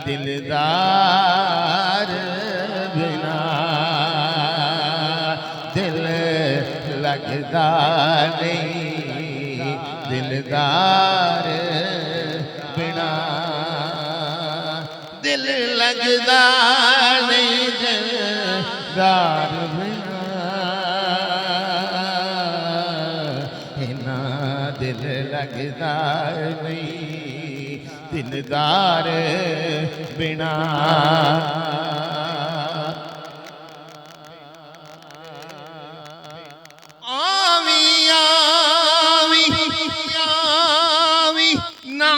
दिलदार बिना दिल लगदा नहीं, दिलदार बिना दिल लगदा नहीं, दिलदार बिना इना दिल लगदा नहीं, दिलदार बिना। आवी आवी आवी ना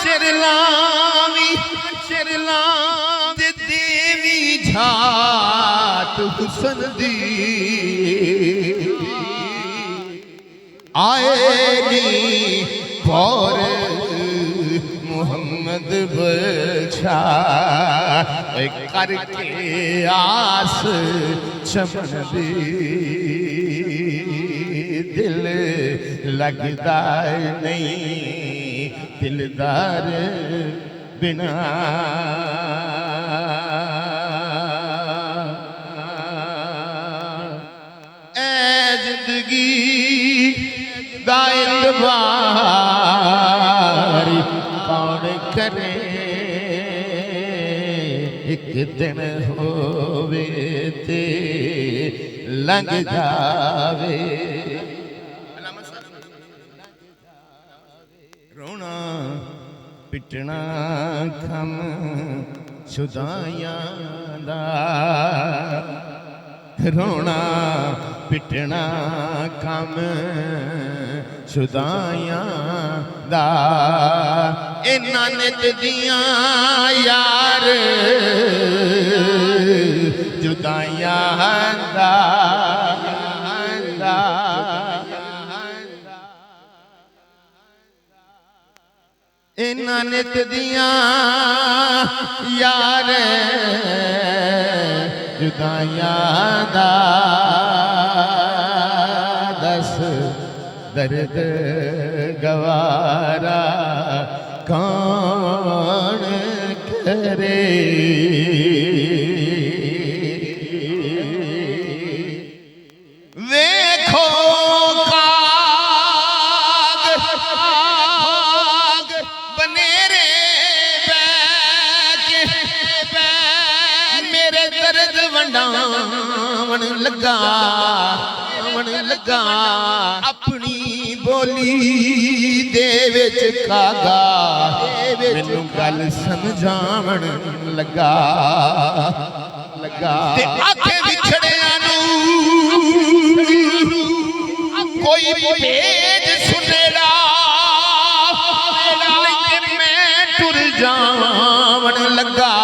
चिरलावी चिरलावी देवी झात हुसन दी आए नी भौर मोहम्मद बख्शा करके आस चमन दी दिल लगदा नहीं, दिलदार बिना। ऐ जिंदगी दा इतबार कौन करे, एक दिन होवे ते लंघ जावे। रोना पिटना खम शुदाइयां दा, रोना पिटना कम शुदाइयां दा, इन्हां नित दियां यार जुदाइयां दा। इन्हां नित दियां यार जुदाइयां दा, दस दर्द गवारा कौन करे। देखो काग बनेरे मेरे दर्द वंडावन लगा अपनी बोली दे विच कागा मैनू गल समझावन लगा ते आखे विछड़िया नू कोई भेज सुनेड़ा लेकिन मैं टुर जावन लगा।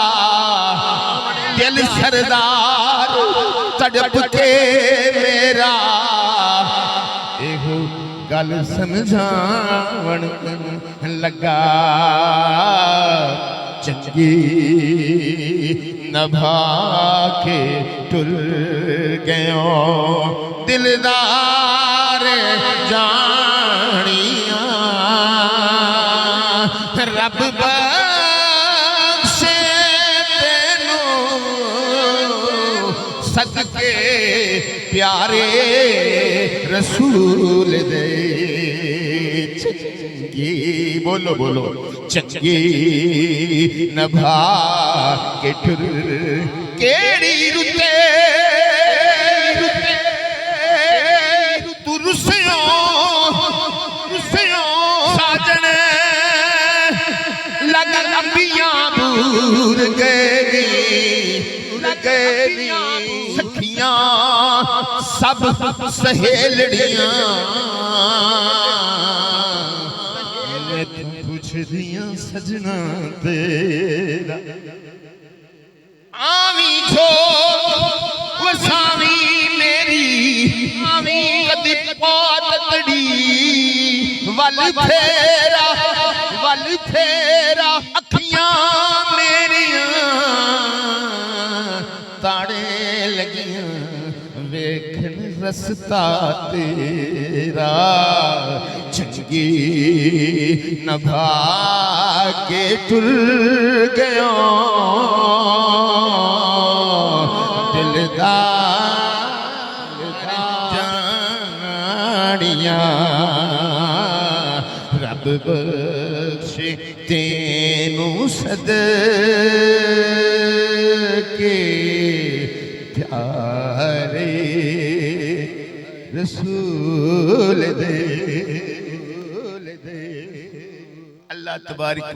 दिल सरदार तड़प के मेरा एहो गल समझावन लगा। चंगी नभा के टुर गयो दिलदार जानिया, रब बख्शे तेनू सदके प्यारे रसूल दे। चंगी बोलो बोलो चंगी नभा के टुर केड़ी रुते तू रुसियो साजन लग अंबियां भूल गए सखियां सब सहेलड़ियां पुछदियां सजना तेरा। आवी छो वसावी मेरी आवी कदी पातड़ी वल फेरा अखियां मेरियां ताड़े लगियां वेखन रस्ता तेरा। चंगी नभा के टुर गयो बाणियां रब बख्शे तेनू सदके प्यारे रसूल दे। अल्लाह तबारक व